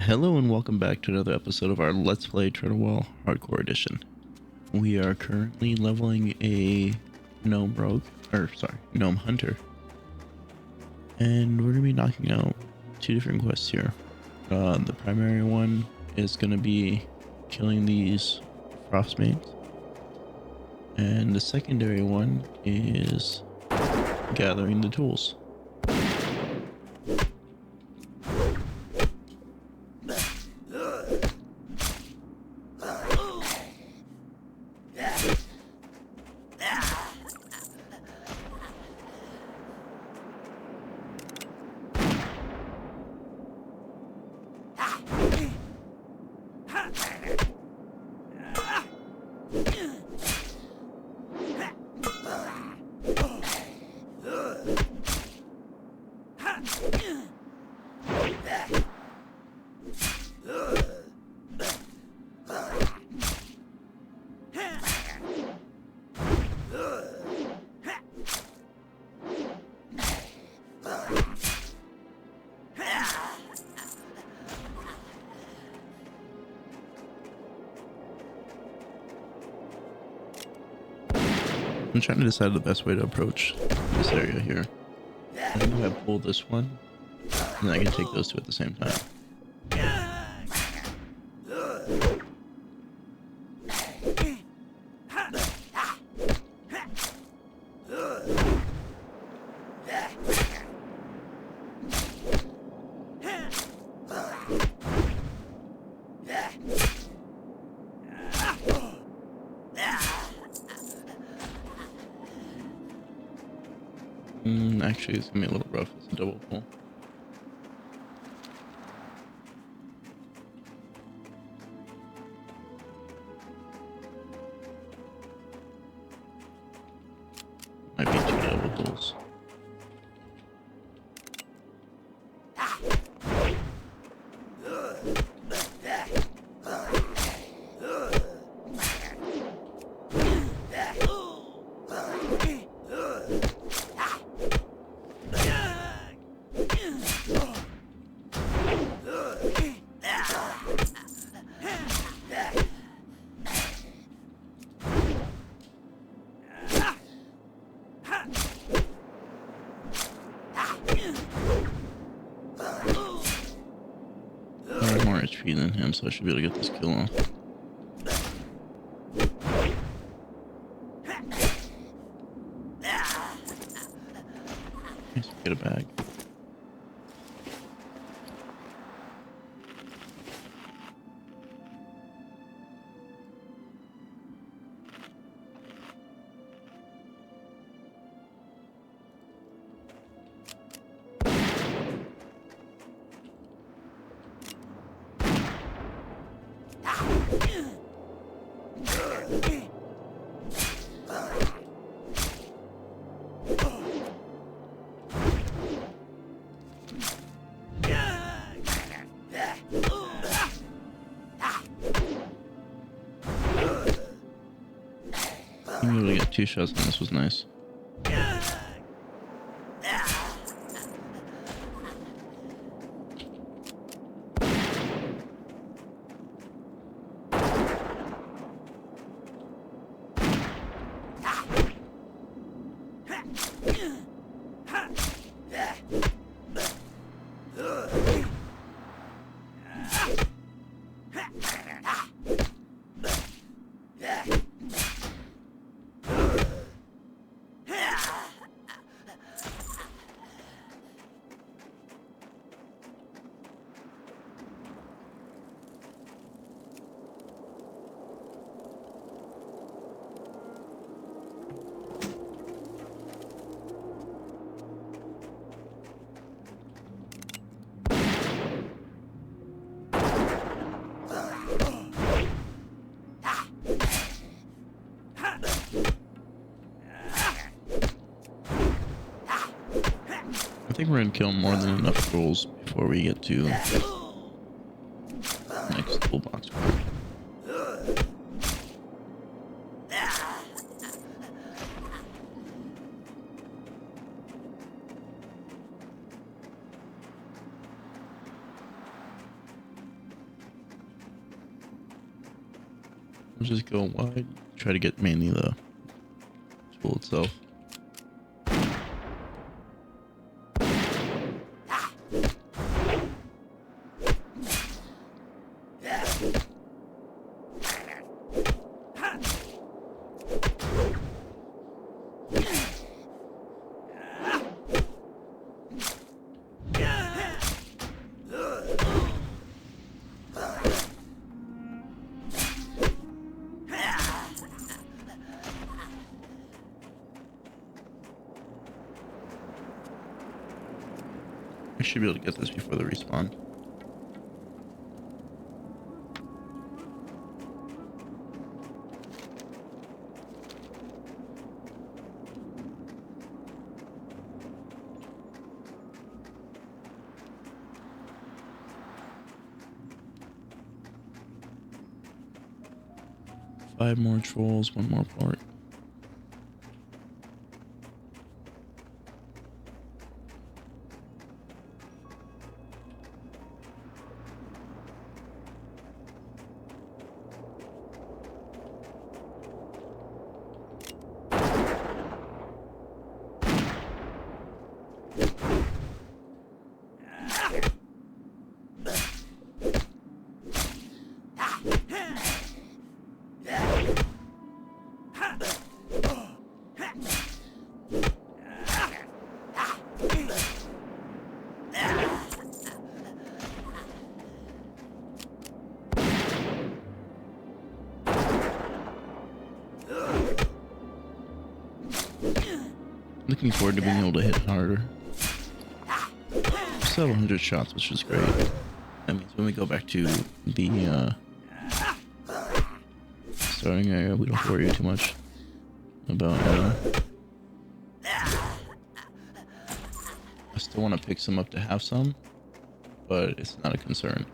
Hello and welcome back to another episode of our Let's Play Turtle Well Hardcore Edition. We are currently leveling a gnome rogue, gnome hunter. And we're going to be knocking out two different quests here. The primary one is going to be killing these frostmates. And the secondary one is gathering the tools. I'm trying to decide the best way to approach this area here. I think if I pull this one, then I can take those two at the same time. Actually, it's gonna be a little rough. It's a double pull. Might be two double pulls. More HP than him, so I should be able to get this kill off. Nice, get a bag. Being able to get two shots on this was nice. I think we're gonna kill more than enough trolls before we get to next toolbox part. I'll just go wide. Try to get mainly the tool itself. I should be able to get this before the respawn. Five more trolls, one more part. Looking forward to being able to hit harder. Still 100 shots, which is great. That means when we go back to the starting area, we don't have to worry too much about I still want to pick some up to have some, but it's not a concern.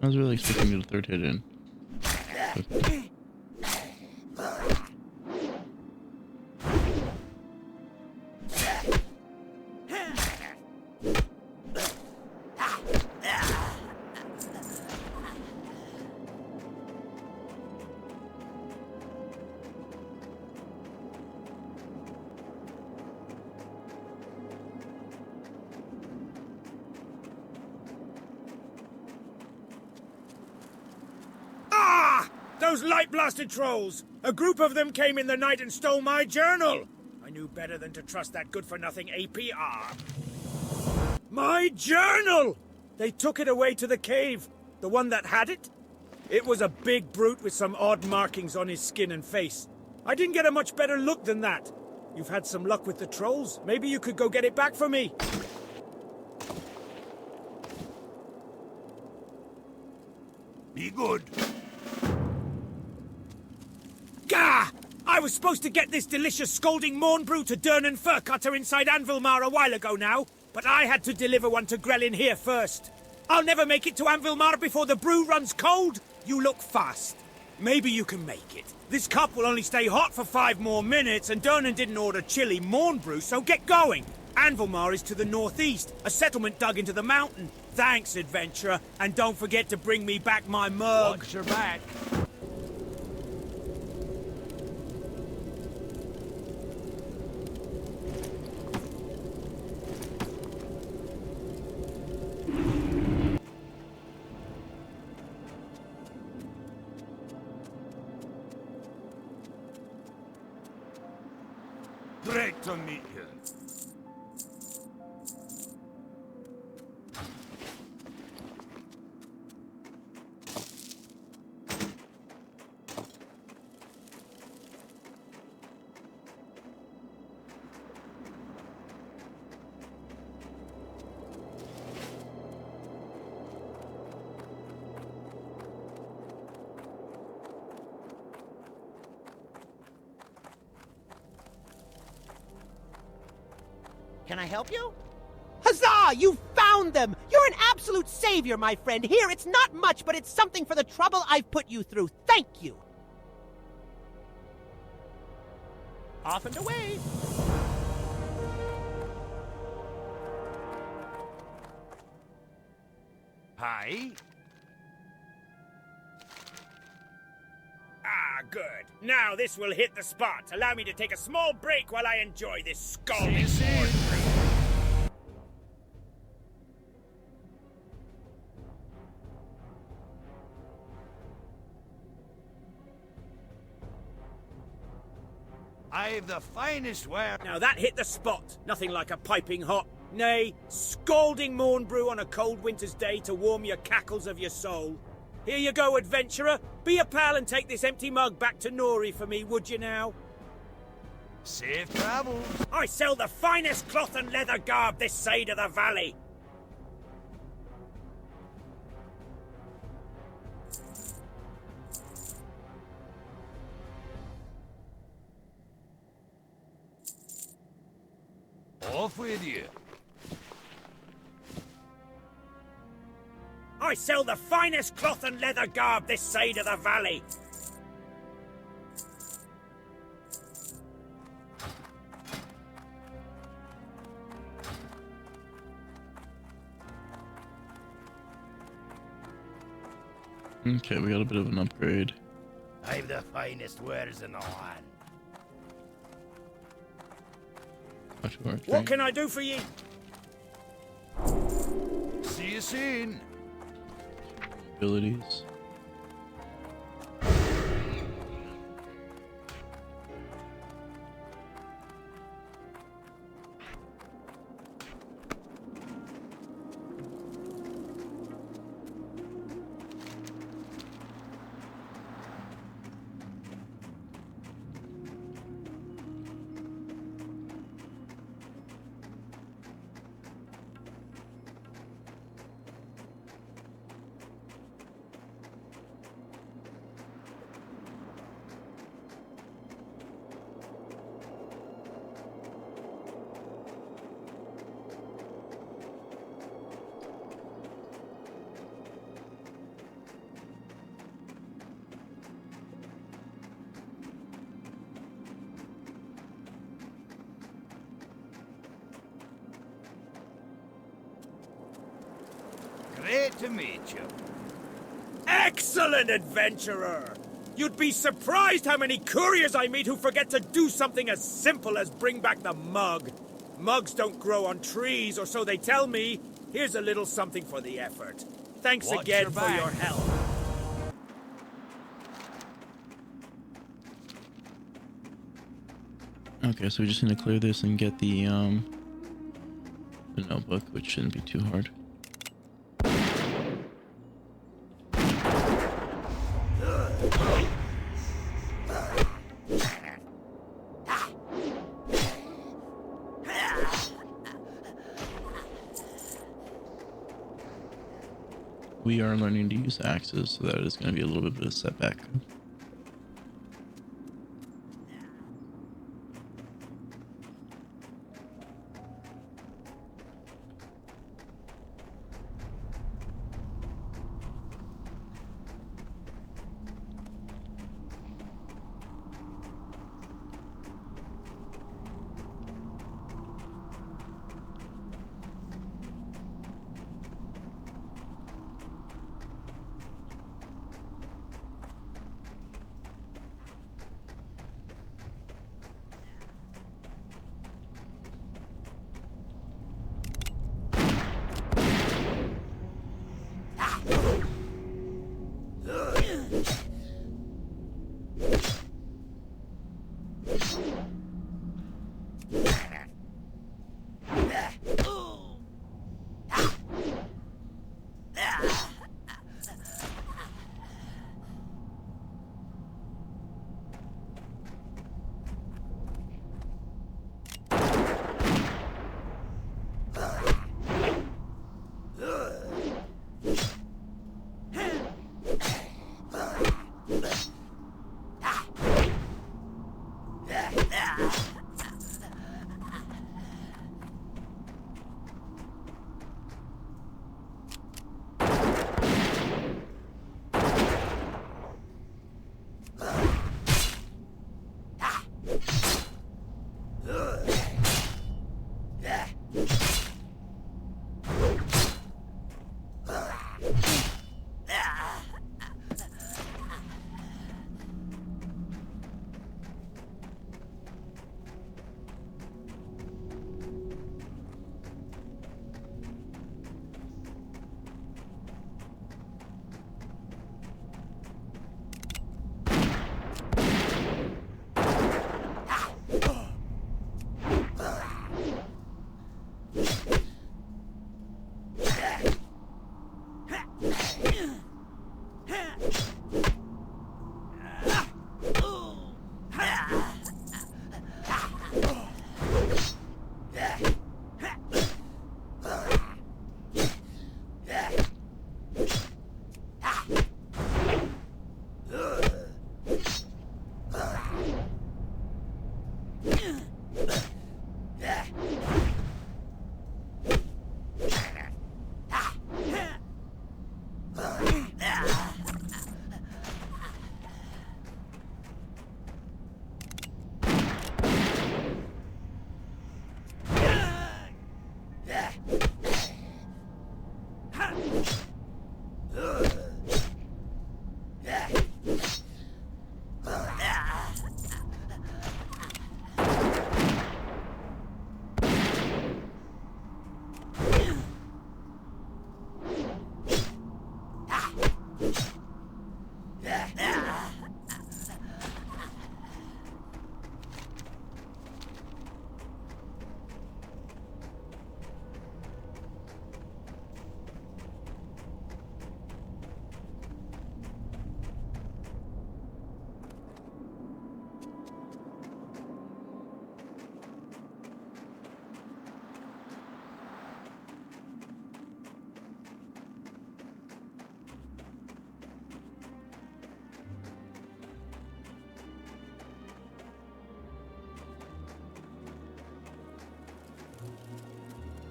I was really expecting to get a third hit in. Okay. Those light-blasted trolls! A group of them came in the night and stole my journal! I knew better than to trust that good-for-nothing APR. My journal! They took it away to the cave. The one that had it? It was a big brute with some odd markings on his skin and face. I didn't get a much better look than that. You've had some luck with the trolls. Maybe you could go get it back for me. Be good. Gah! I was supposed to get this delicious scalding morn brew to Durnan Furcutter inside Anvilmar a while ago now, but I had to deliver one to Grelin here first. I'll never make it to Anvilmar before the brew runs cold. You look fast. Maybe you can make it. This cup will only stay hot for 5 more minutes, and Durnan didn't order chili morn brew, so get going. Anvilmar is to the northeast, a settlement dug into the mountain. Thanks, adventurer, and don't forget to bring me back my mug. Watch your back. Great to meet you. Can I help you? Huzzah! You found them! You're an absolute savior, my friend. Here, it's not much, but it's something for the trouble I've put you through. Thank you! Off and away. Hi. Ah, good. Now this will hit the spot. Allow me to take a small break while I enjoy this scalding morn brew. I've the finest ware. Now that hit the spot. Nothing like a piping hot, nay, scalding morn brew on a cold winter's day to warm your cackles of your soul. Here you go, adventurer. Be a pal and take this empty mug back to Nori for me, would you now? Safe travels. I sell the finest cloth and leather garb this side of the valley. Off with you. I sell the finest cloth and leather garb this side of the valley. Okay, we got a bit of an upgrade. I've the finest wares in the land. What can I do for ye? See you soon. Abilities. Great to meet you. Excellent, adventurer! You'd be surprised how many couriers I meet who forget to do something as simple as bring back the mug. Mugs don't grow on trees, or so they tell me. Here's a little something for the effort. Thanks Watch again your for back. your help. Okay, so we just need to clear this and get the notebook, which shouldn't be too hard. We are learning to use axes, so that is going to be a little bit of a setback.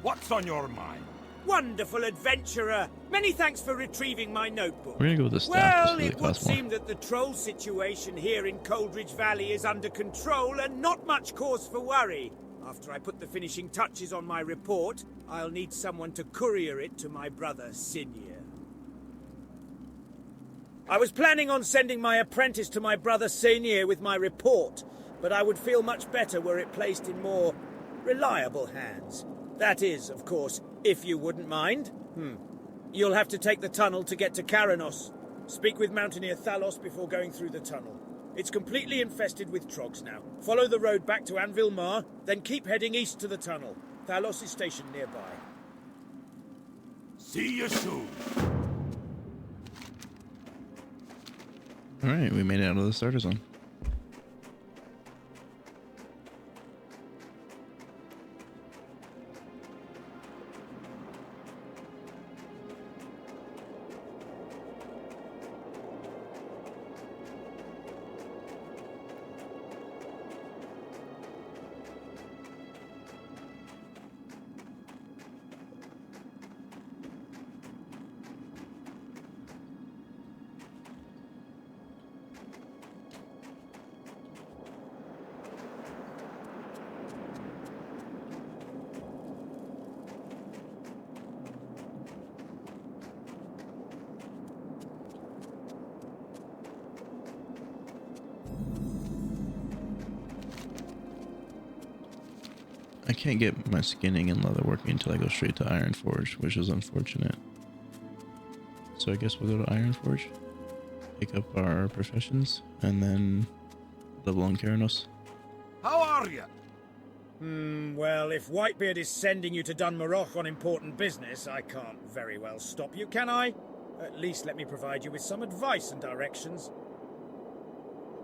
What's on your mind? Wonderful adventurer! Many thanks for retrieving my notebook. We're gonna go with the staff Well, just because it it would costs more. seem that the troll situation here in Coldridge Valley is under control and not much cause for worry. After I put the finishing touches on my report, I'll need someone to courier it to my brother, Senir. I was planning on sending my apprentice to my brother Senir with my report, but I would feel much better were it placed in more reliable hands. That is, of course, if you wouldn't mind. You'll have to take the tunnel to get to Karanos. Speak with Mountaineer Thalos before going through the tunnel. It's completely infested with trogs now. Follow the road back to Anvil Mar, then keep heading east to the tunnel. Thalos is stationed nearby. See you soon. Alright, we made it out of the starter zone. I can't get my skinning and leather working until I go straight to Iron Forge, which is unfortunate. So I guess we'll go to Iron Forge, pick up our professions, and then level on Karanos. How are you? Well, if Whitebeard is sending you to Dunmarroch on important business, I can't very well stop you, can I? At least let me provide you with some advice and directions.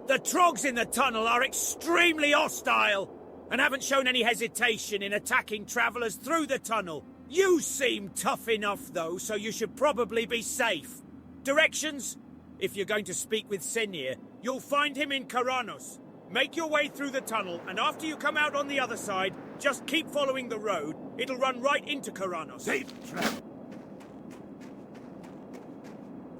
The trogs in the tunnel are extremely hostile, and haven't shown any hesitation in attacking travelers through the tunnel. You seem tough enough, though, so you should probably be safe. Directions? If you're going to speak with Senir, you'll find him in Karanos. Make your way through the tunnel, and after you come out on the other side, just keep following the road. It'll run right into Karanos. Safe travel.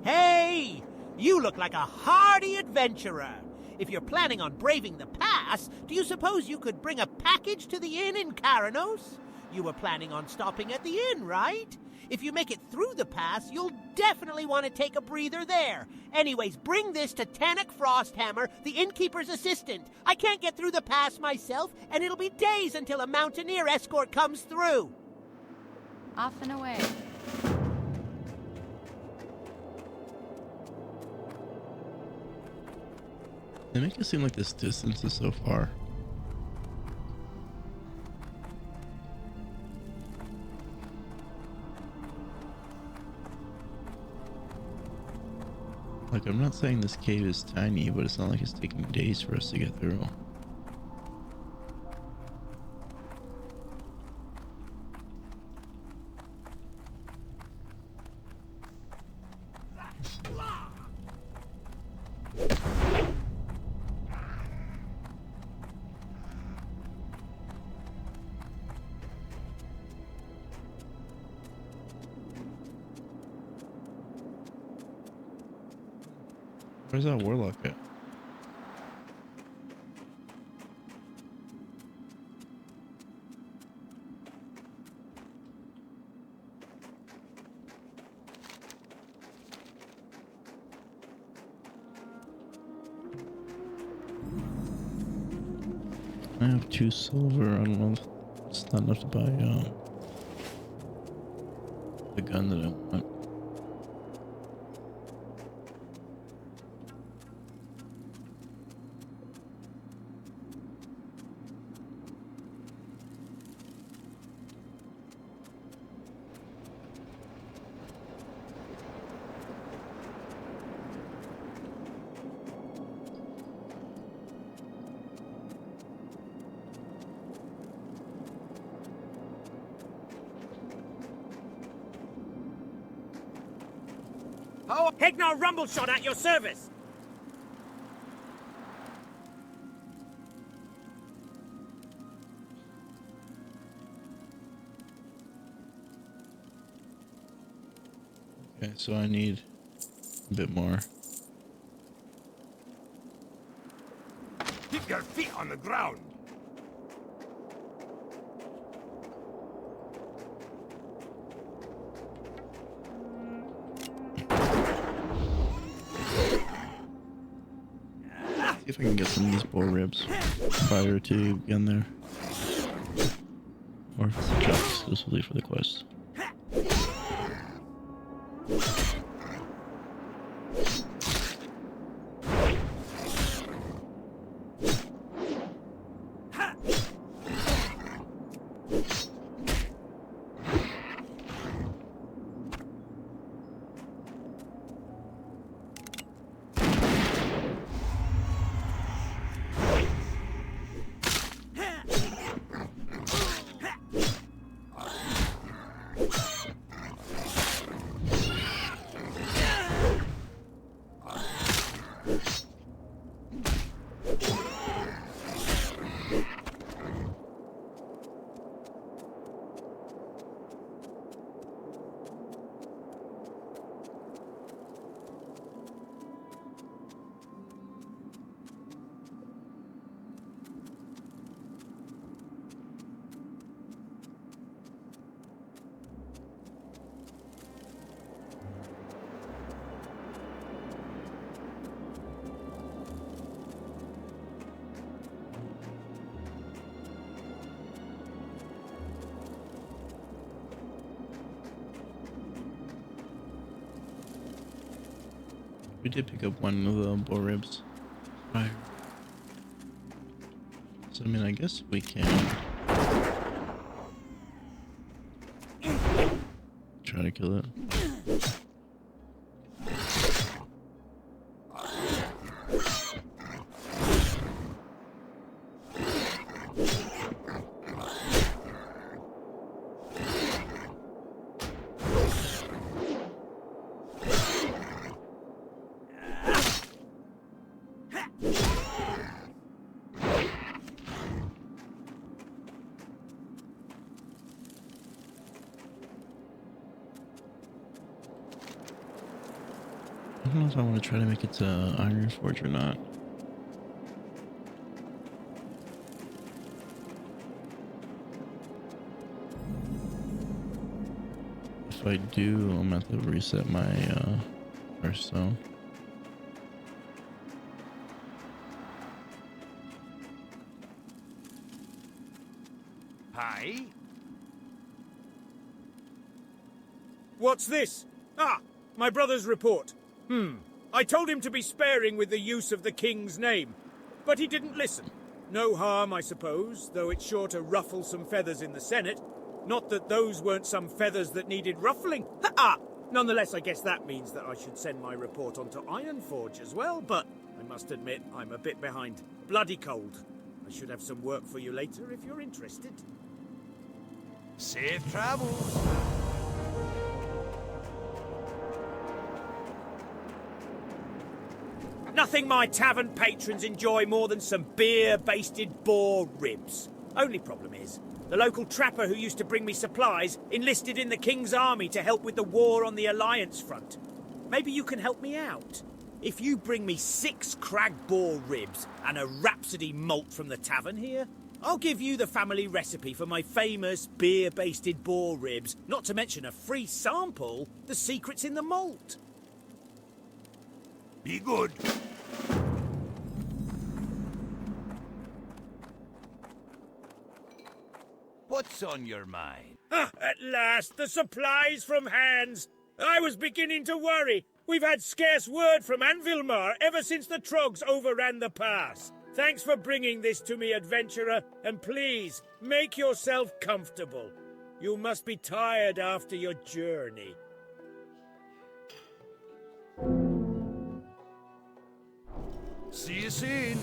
Hey! You look like a hardy adventurer. If you're planning on braving the pass, do you suppose you could bring a package to the inn in Karanos? You were planning on stopping at the inn, right? If you make it through the pass, you'll definitely want to take a breather there. Anyways, bring this to Tannock Frosthammer, the innkeeper's assistant. I can't get through the pass myself, and it'll be days until a mountaineer escort comes through. Off and away. They make it seem like this distance is so far. Like, I'm not saying this cave is tiny, but it's not like it's taking days for us to get through. Where's that warlock at? I have 2 silver. I don't know if it's not enough to buy the gun that I want. Hegnar Rumbleshot at your service! Okay, so I need a bit more. Keep your feet on the ground. See if I can get some of these boar ribs prior to getting there. Or if it's a job exclusively for the quest. We did pick up one of the boar ribs. Right. So I mean, I guess we can try to kill it. I don't know if I want to try to make it to Iron Forge or not. If I do, I'm going to have to reset my first zone. Hi. What's this? Ah, my brother's report. I told him to be sparing with the use of the king's name, but he didn't listen. No harm, I suppose, though it's sure to ruffle some feathers in the Senate. Not that those weren't some feathers that needed ruffling. Ha-ah! Nonetheless, I guess that means that I should send my report on to Ironforge as well, but I must admit I'm a bit behind. Bloody cold. I should have some work for you later if you're interested. Safe travels. Nothing my tavern patrons enjoy more than some beer-basted boar ribs. Only problem is, the local trapper who used to bring me supplies enlisted in the King's army to help with the war on the Alliance front. Maybe you can help me out. If you bring me 6 crag boar ribs and a Rhapsody malt from the tavern here, I'll give you the family recipe for my famous beer-basted boar ribs, not to mention a free sample, the secret's in the malt. Be good. What's on your mind? Ah, at last, the supplies from hands. I was beginning to worry. We've had scarce word from Anvilmar ever since the Trogs overran the pass. Thanks for bringing this to me, adventurer, and please, make yourself comfortable. You must be tired after your journey. See you soon.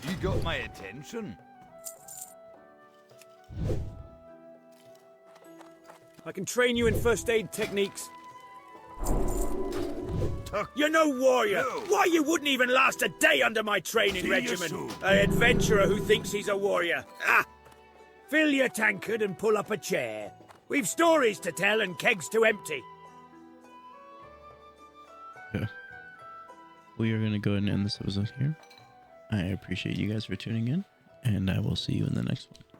You got my attention. I can train you in first aid techniques. You're no warrior. No. Why, you wouldn't even last a day under my training See you regimen. soon. An adventurer who thinks he's a warrior. Ah! Fill your tankard and pull up a chair. We've stories to tell and kegs to empty. Yeah. We are going to go ahead and end this episode here. I appreciate you guys for tuning in, and I will see you in the next one.